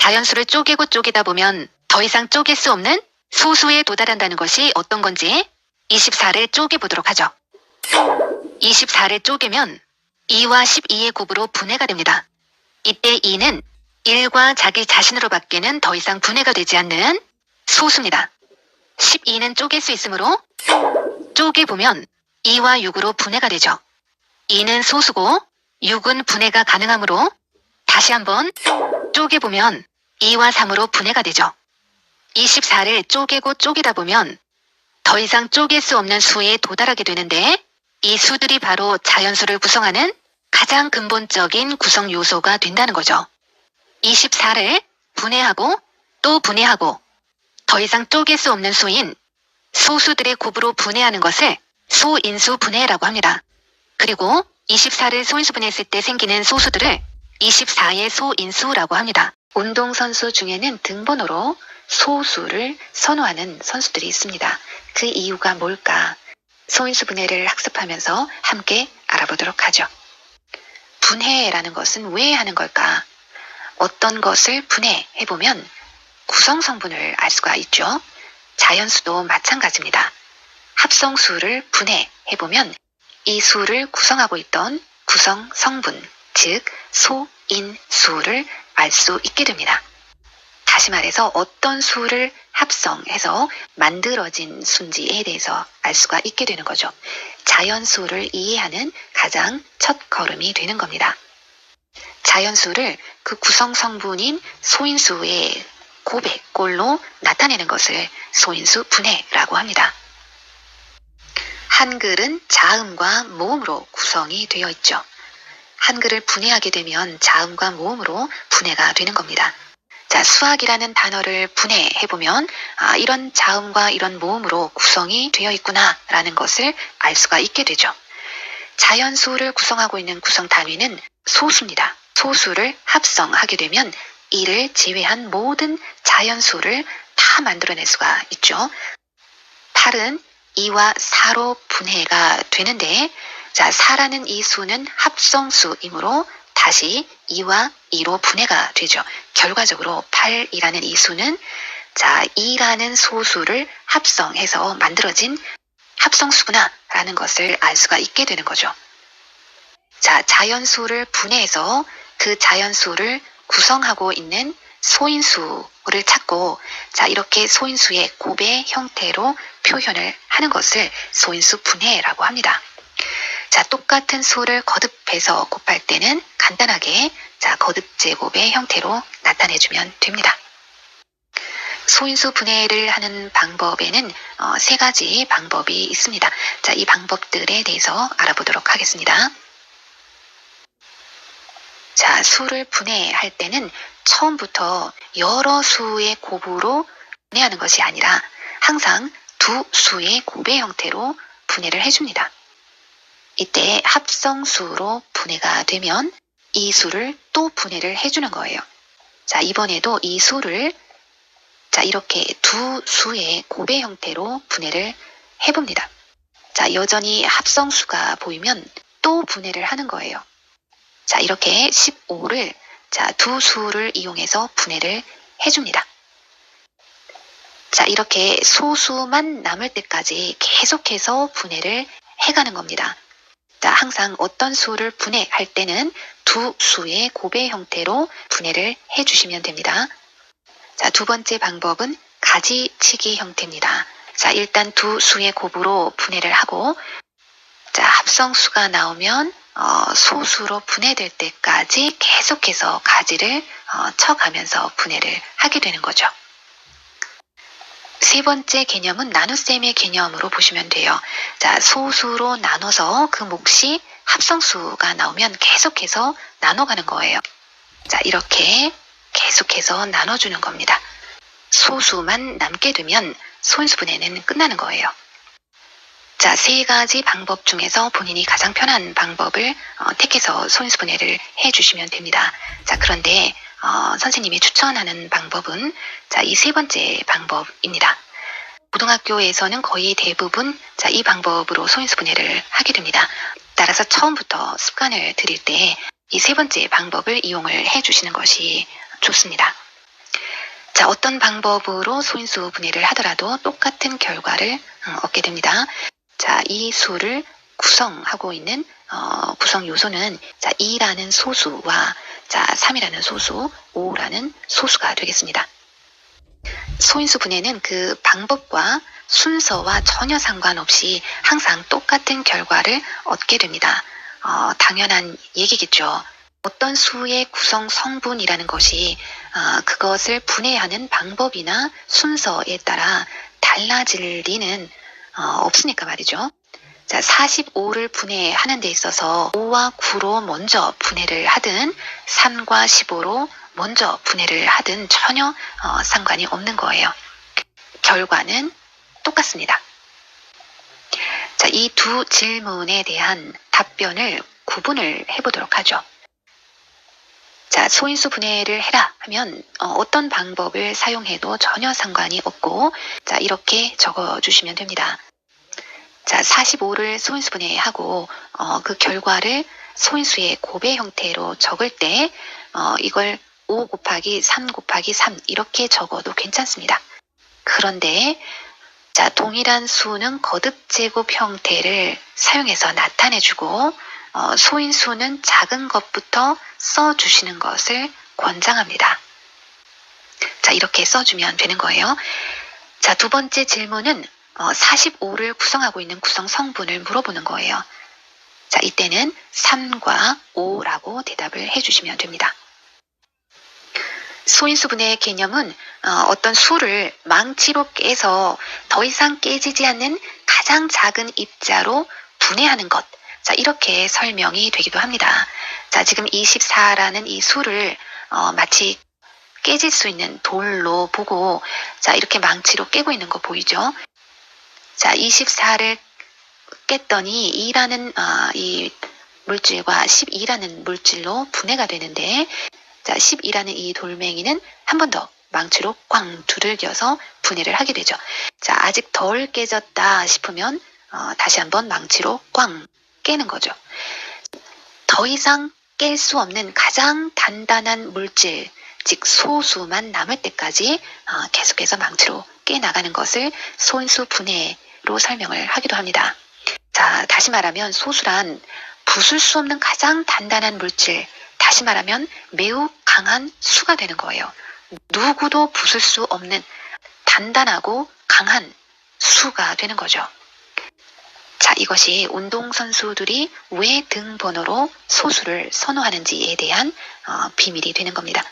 자연수를 쪼개고 쪼개다 보면 더 이상 쪼갤 수 없는 소수에 도달한다는 것이 어떤 건지 24를 쪼개보도록 하죠. 24를 쪼개면 2와 12의 곱으로 분해가 됩니다. 이때 2는 1과 자기 자신으로 밖에는 더 이상 분해가 되지 않는 소수입니다. 12는 쪼갤 수 있으므로 쪼개보면 2와 6으로 분해가 되죠. 2는 소수고 6은 분해가 가능하므로 다시 한번 쪼개보면 2와 3으로 분해가 되죠. 24를 쪼개고 쪼개다 보면 더 이상 쪼갤 수 없는 수에 도달하게 되는데 이 수들이 바로 자연수를 구성하는 가장 근본적인 구성 요소가 된다는 거죠. 24를 분해하고 또 분해하고 더 이상 쪼갤 수 없는 수인 소수들의 곱으로 분해하는 것을 소인수 분해라고 합니다. 그리고 24를 소인수 분해했을 때 생기는 소수들을 24의 소인수라고 합니다. 운동선수 중에는 등번호로 소수를 선호하는 선수들이 있습니다. 그 이유가 뭘까? 소인수 분해를 학습하면서 함께 알아보도록 하죠. 분해라는 것은 왜 하는 걸까? 어떤 것을 분해해보면 구성 성분을 알 수가 있죠. 자연수도 마찬가지입니다. 합성수를 분해해보면 이 수를 구성하고 있던 구성 성분, 즉 소인수를 알 수 있게 됩니다. 다시 말해서 어떤 수를 합성해서 만들어진 수인지에 대해서 알 수가 있게 되는 거죠. 자연수를 이해하는 가장 첫 걸음이 되는 겁니다. 자연수를 그 구성 성분인 소인수의 곱의 꼴로 나타내는 것을 소인수 분해라고 합니다. 한글은 자음과 모음으로 구성이 되어 있죠. 한글을 분해하게 되면 자음과 모음으로 분해가 되는 겁니다. 자, 수학이라는 단어를 분해해보면 이런 자음과 이런 모음으로 구성이 되어 있구나 라는 것을 알 수가 있게 되죠. 자연수를 구성하고 있는 구성 단위는 소수입니다. 소수를 합성하게 되면 이를 제외한 모든 자연수를 다 만들어낼 수가 있죠. 8은 2와 4로 분해가 되는데, 자, 4라는 이 수는 합성수이므로 다시 2와 2로 분해가 되죠. 결과적으로 8이라는 이 수는 2라는 소수를 합성해서 만들어진 합성수구나 라는 것을 알 수가 있게 되는 거죠. 자, 자연수를 분해해서 그 자연수를 구성하고 있는 소인수를 찾고, 자, 이렇게 소인수의 곱의 형태로 표현을 하는 것을 소인수 분해라고 합니다. 자, 똑같은 수를 거듭해서 곱할 때는 간단하게 거듭 제곱의 형태로 나타내주면 됩니다. 소인수 분해를 하는 방법에는 3가지 방법이 있습니다. 자, 이 방법들에 대해서 알아보도록 하겠습니다. 자, 수를 분해할 때는 처음부터 여러 수의 곱으로 분해하는 것이 아니라 항상 두 수의 곱의 형태로 분해를 해줍니다. 이때 합성수로 분해가 되면 이 수를 또 분해를 해주는 거예요. 자, 이번에도 이 수를 이렇게 두 수의 곱의 형태로 분해를 해봅니다. 자, 여전히 합성수가 보이면 또 분해를 하는 거예요. 자, 이렇게 15를 두 수를 이용해서 분해를 해줍니다. 자, 이렇게 소수만 남을 때까지 계속해서 분해를 해가는 겁니다. 자, 항상 어떤 수를 분해할 때는 두 수의 곱의 형태로 분해를 해주시면 됩니다. 자, 두 번째 방법은 가지치기 형태입니다. 자, 일단 두 수의 곱으로 분해를 하고, 자, 합성수가 나오면 소수로 분해될 때까지 계속해서 가지를 쳐가면서 분해를 하게 되는 거죠. 세 번째 개념은 나눗셈의 개념으로 보시면 돼요. 자, 소수로 나눠서 그 몫이 합성수가 나오면 계속해서 나눠가는 거예요. 자, 이렇게 계속해서 나눠주는 겁니다. 소수만 남게 되면 소인수 분해는 끝나는 거예요. 자, 3가지 방법 중에서 본인이 가장 편한 방법을 택해서 소인수 분해를 해주시면 됩니다. 자, 그런데 선생님이 추천하는 방법은 이 3번째 방법입니다. 고등학교에서는 거의 대부분 이 방법으로 소인수 분해를 하게 됩니다. 따라서 처음부터 습관을 들일 때 이 3번째 방법을 이용을 해주시는 것이 좋습니다. 자, 어떤 방법으로 소인수 분해를 하더라도 똑같은 결과를 얻게 됩니다. 자, 이 수를 구성하고 있는 구성 요소는 자, 2라는 소수와 자, 3이라는 소수, 5라는 소수가 되겠습니다. 소인수 분해는 그 방법과 순서와 전혀 상관없이 항상 똑같은 결과를 얻게 됩니다. 당연한 얘기겠죠. 어떤 수의 구성 성분이라는 것이 그것을 분해하는 방법이나 순서에 따라 달라질 리는 없으니까 말이죠. 자, 45를 분해하는 데 있어서 5와 9로 먼저 분해를 하든 3과 15로 먼저 분해를 하든 전혀 상관이 없는 거예요. 결과는 똑같습니다. 자, 이 두 질문에 대한 답변을 구분을 해보도록 하죠. 자, 소인수 분해를 해라 하면 어떤 방법을 사용해도 전혀 상관이 없고 자, 이렇게 적어주시면 됩니다. 자, 45를 소인수 분해하고 그 결과를 소인수의 곱의 형태로 적을 때 이걸 5 곱하기 3 곱하기 3 이렇게 적어도 괜찮습니다. 그런데 자, 동일한 수는 거듭제곱 형태를 사용해서 나타내주고 소인수는 작은 것부터 써주시는 것을 권장합니다. 자, 이렇게 써주면 되는 거예요. 자, 두 번째 질문은 45를 구성하고 있는 구성 성분을 물어보는 거예요. 자, 이때는 3과 5라고 대답을 해주시면 됩니다. 소인수 분해의 개념은 어떤 수를 망치로 깨서 더 이상 깨지지 않는 가장 작은 입자로 분해하는 것. 자, 이렇게 설명이 되기도 합니다. 자, 지금 24라는 이 수를 마치 깨질 수 있는 돌로 보고 자, 이렇게 망치로 깨고 있는 거 보이죠? 자, 24를 깼더니 2라는 이 물질과 12라는 물질로 분해가 되는데 자, 12라는 이 돌멩이는 한 번 더 망치로 꽝 두들겨서 분해를 하게 되죠. 자, 아직 덜 깨졌다 싶으면 다시 한번 망치로 꽝 깨는 거죠. 더 이상 깰 수 없는 가장 단단한 물질, 즉 소수만 남을 때까지 계속해서 망치로 깨나가는 것을 소인수 분해로 설명을 하기도 합니다. 자, 다시 말하면 소수란 부술 수 없는 가장 단단한 물질, 다시 말하면 매우 강한 수가 되는 거예요. 누구도 부술 수 없는 단단하고 강한 수가 되는 거죠. 자, 이것이 운동선수들이 왜 등번호로 소수를 선호하는지에 대한 비밀이 되는 겁니다.